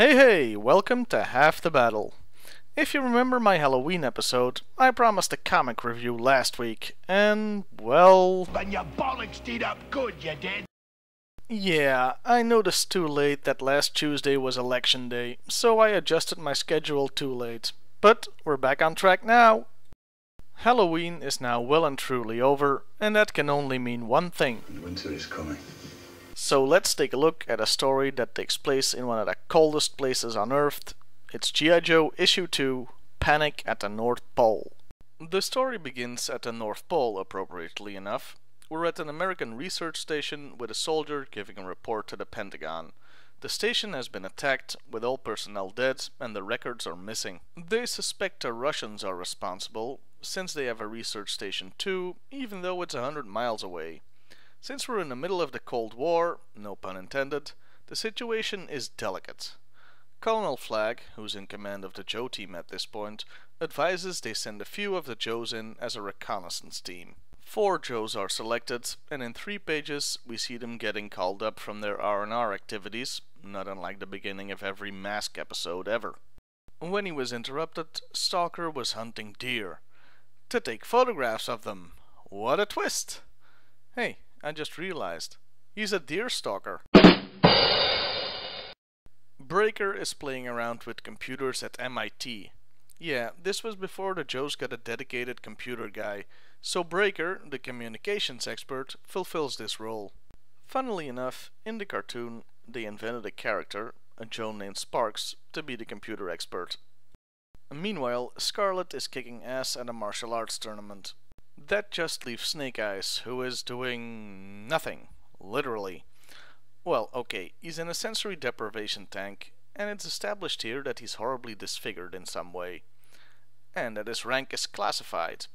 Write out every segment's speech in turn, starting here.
Hey, welcome to Half the Battle. If you remember my Halloween episode, I promised a comic review last week, and, well... And your bollocks did up good, you did. Yeah, I noticed too late that last Tuesday was election day, so I adjusted my schedule too late. But we're back on track now. Halloween is now well and truly over, and that can only mean one thing. Winter is coming. So let's take a look at a story that takes place in one of the coldest places on Earth. It's GIJoe Issue 2, Panic at the North Pole. The story begins at the North Pole, appropriately enough. We're at an American research station with a soldier giving a report to the Pentagon. The station has been attacked, with all personnel dead, and the records are missing. They suspect the Russians are responsible, since they have a research station too, even though it's 100 miles away. Since we're in the middle of the Cold War, no pun intended, the situation is delicate. Colonel Flagg, who's in command of the GIJoe team at this point, advises they send a few of the GIJoes in as a reconnaissance team. 4 GIJoes are selected, and in 3 pages we see them getting called up from their R&R activities, not unlike the beginning of every Mask episode ever. When he was interrupted, Stalker was hunting deer. To take photographs of them. What a twist! Hey, I just realized. He's a deer stalker. Breaker is playing around with computers at MIT. Yeah, this was before the GIJoes got a dedicated computer guy, so Breaker, the communications expert, fulfills this role. Funnily enough, in the cartoon, they invented a character, a GIJoe named Sparks, to be the computer expert. Meanwhile, Scarlet is kicking ass at a martial arts tournament. That just leaves Snake Eyes, who is doing nothing, literally. Well, okay, he's in a sensory deprivation tank, and it's established here that he's horribly disfigured in some way. And that his rank is classified.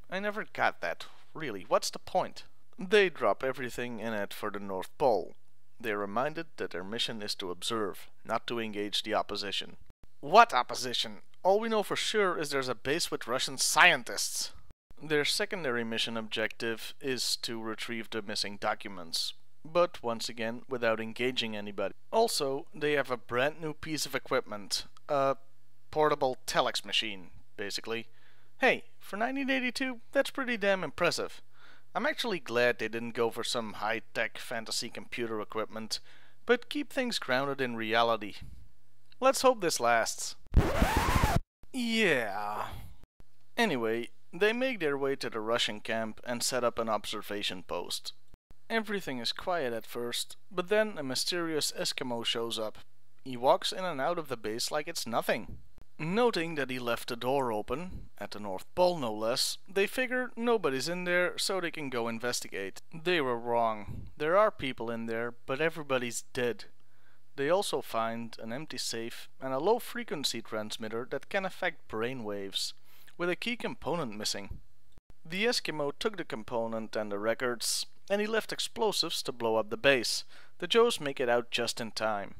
I never got that, really, what's the point? They drop everything and head for the North Pole. They're reminded that their mission is to observe, not to engage the opposition. What opposition? All we know for sure is there's a base with Russian scientists. Their secondary mission objective is to retrieve the missing documents, but once again without engaging anybody. Also, they have a brand new piece of equipment, a portable telex machine, basically. Hey, for 1982, that's pretty damn impressive. I'm actually glad they didn't go for some high-tech fantasy computer equipment, but keep things grounded in reality. Let's hope this lasts. Yeah. Anyway, they make their way to the Russian camp and set up an observation post. Everything is quiet at first, but then a mysterious Eskimo shows up. He walks in and out of the base like it's nothing. Noting that he left the door open, at the North Pole no less, they figure nobody's in there so they can go investigate. They were wrong. There are people in there, but everybody's dead. They also find an empty safe and a low-frequency transmitter that can affect brain waves, with a key component missing. The Eskimo took the component and the records, and he left explosives to blow up the base. The GIJoes make it out just in time.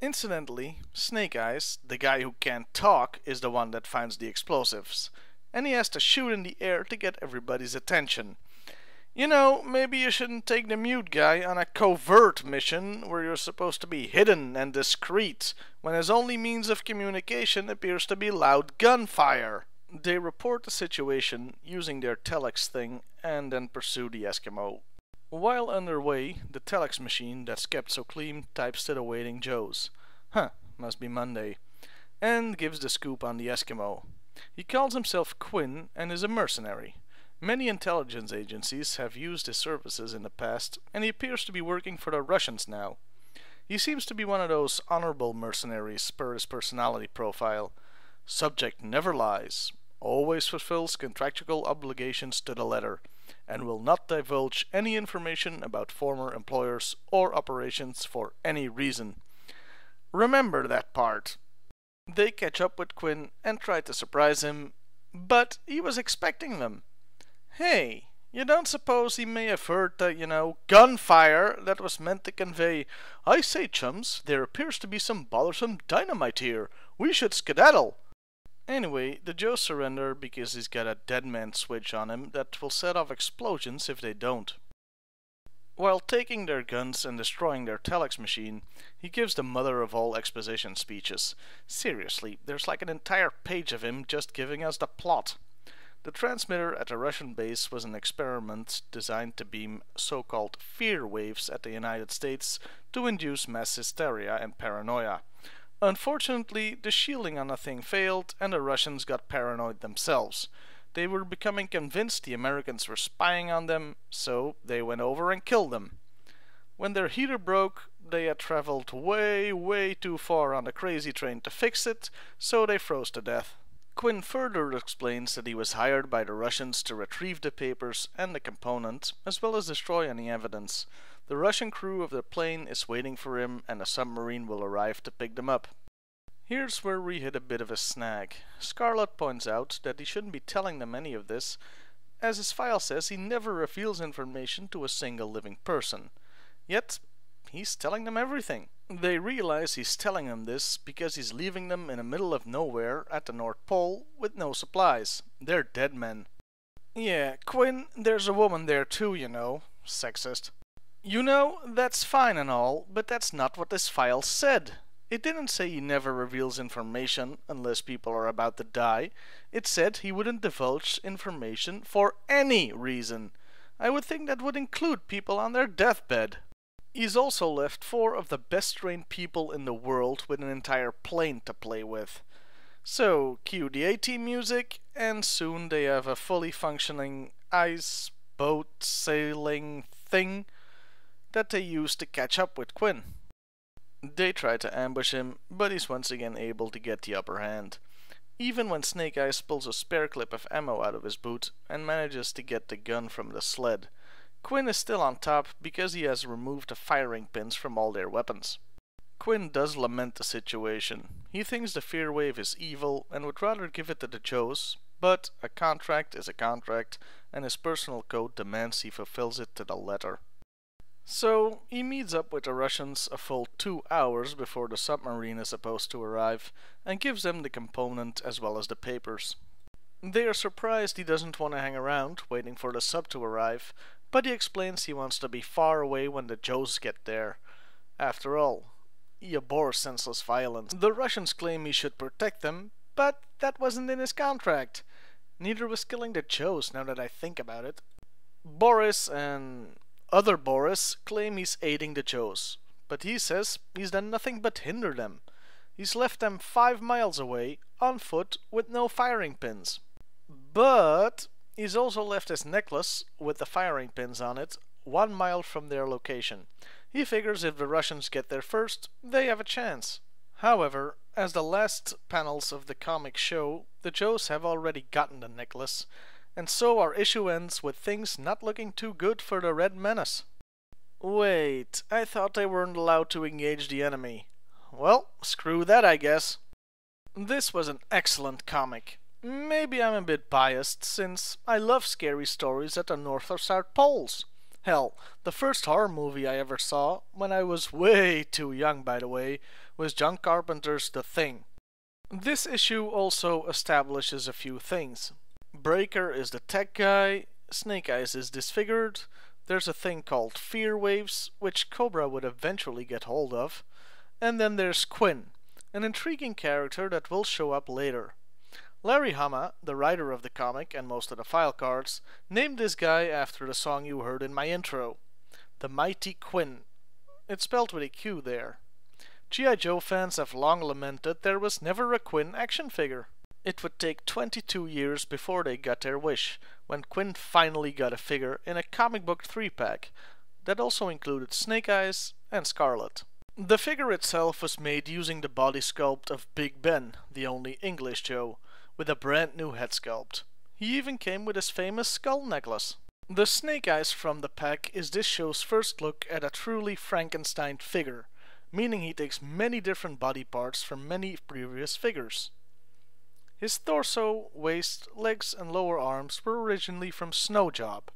Incidentally, Snake Eyes, the guy who can't talk, is the one that finds the explosives, and he has to shoot in the air to get everybody's attention. You know, maybe you shouldn't take the mute guy on a covert mission where you're supposed to be hidden and discreet, when his only means of communication appears to be loud gunfire. They report the situation using their telex thing and then pursue the Eskimo. While underway, the telex machine that's kept so clean types to the waiting GIJoes. Must be Monday. And gives the scoop on the Eskimo. He calls himself Quinn and is a mercenary. Many intelligence agencies have used his services in the past, and he appears to be working for the Russians now. He seems to be one of those honorable mercenaries per his personality profile. Subject never lies, always fulfills contractual obligations to the letter, and will not divulge any information about former employers or operations for any reason. Remember that part. They catch up with Quinn and try to surprise him, but he was expecting them. Hey, you don't suppose he may have heard the, gunfire that was meant to convey, "I say, chums, there appears to be some bothersome dynamite here. We should skedaddle." Anyway, the GIJoes surrender because he's got a dead man switch on him that will set off explosions if they don't. While taking their guns and destroying their telex machine, he gives the mother of all exposition speeches. Seriously, there's like an entire page of him just giving us the plot. The transmitter at the Russian base was an experiment designed to beam so-called fear waves at the United States to induce mass hysteria and paranoia. Unfortunately, the shielding on the thing failed and the Russians got paranoid themselves. They were becoming convinced the Americans were spying on them, so they went over and killed them. When their heater broke, they had traveled way too far on the crazy train to fix it, so they froze to death. Quinn further explains that he was hired by the Russians to retrieve the papers and the component, as well as destroy any evidence. The Russian crew of the plane is waiting for him and a submarine will arrive to pick them up. Here's where we hit a bit of a snag. Scarlett points out that he shouldn't be telling them any of this, as his file says he never reveals information to a single living person. Yet, he's telling them everything. They realize he's telling them this because he's leaving them in the middle of nowhere at the North Pole with no supplies. They're dead men. Yeah, Quinn, there's a woman there too, you know. Sexist. You know, that's fine and all, but that's not what this file said. It didn't say he never reveals information unless people are about to die. It said he wouldn't divulge information for any reason. I would think that would include people on their deathbed. He's also left 4 of the best trained people in the world with an entire plane to play with. So, cue the A-Team music, and soon they have a fully functioning ice boat sailing thing that they use to catch up with Quinn. They try to ambush him, but he's once again able to get the upper hand. Even when Snake Eyes pulls a spare clip of ammo out of his boot and manages to get the gun from the sled, Quinn is still on top because he has removed the firing pins from all their weapons. Quinn does lament the situation. He thinks the fear wave is evil and would rather give it to the GIJoes, but a contract is a contract and his personal code demands he fulfills it to the letter. So, he meets up with the Russians a full 2 hours before the submarine is supposed to arrive and gives them the component as well as the papers. They are surprised he doesn't want to hang around waiting for the sub to arrive, but he explains he wants to be far away when the GIJoes get there. After all, he abhors senseless violence. The Russians claim he should protect them, but that wasn't in his contract. Neither was killing the GIJoes, now that I think about it. Boris and other Boris claim he's aiding the GIJoes, but he says he's done nothing but hinder them. He's left them 5 miles away, on foot, with no firing pins. But he's also left his necklace, with the firing pins on it, 1 mile from their location. He figures if the Russians get there first, they have a chance. However, as the last panels of the comic show, the GIJoes have already gotten the necklace, and so our issue ends with things not looking too good for the Red Menace. Wait, I thought they weren't allowed to engage the enemy. Well, screw that, I guess. This was an excellent comic. Maybe I'm a bit biased, since I love scary stories at the North or South Poles. Hell, the first horror movie I ever saw, when I was way too young by the way, was John Carpenter's The Thing. This issue also establishes a few things. Breaker is the tech guy, Snake Eyes is disfigured, there's a thing called fear waves, which Cobra would eventually get hold of, and then there's Quinn, an intriguing character that will show up later. Larry Hama, the writer of the comic and most of the file cards, named this guy after the song you heard in my intro, The Mighty Quinn. It's spelled with a Q there. GIJoe fans have long lamented there was never a Quinn action figure. It would take 22 years before they got their wish, when Quinn finally got a figure in a comic book 3-pack that also included Snake Eyes and Scarlett. The figure itself was made using the body sculpt of Big Ben, the only English Joe, with a brand new head sculpt. He even came with his famous skull necklace. The Snake Eyes from the pack is this show's first look at a truly Frankenstein figure, meaning he takes many different body parts from many previous figures. His torso, waist, legs and lower arms were originally from Snow Job,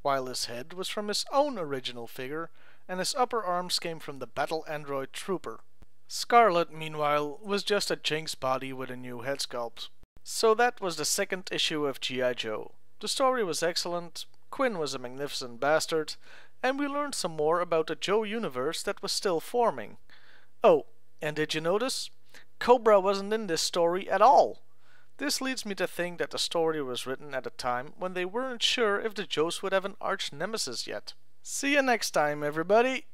while his head was from his own original figure and his upper arms came from the Battle Android Trooper. Scarlett, meanwhile, was just a Jinx body with a new head sculpt. So that was the second issue of GIJoe. The story was excellent, Quinn was a magnificent bastard, and we learned some more about the GIJoe universe that was still forming. Oh, and did you notice? Cobra wasn't in this story at all. This leads me to think that the story was written at a time when they weren't sure if the GIJoes would have an arch nemesis yet. See you next time, everybody!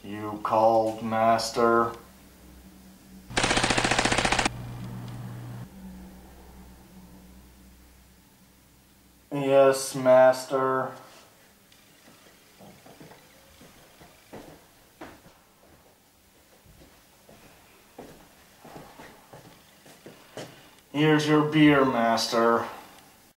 You called, Master? Yes, Master. Here's your beer, Master.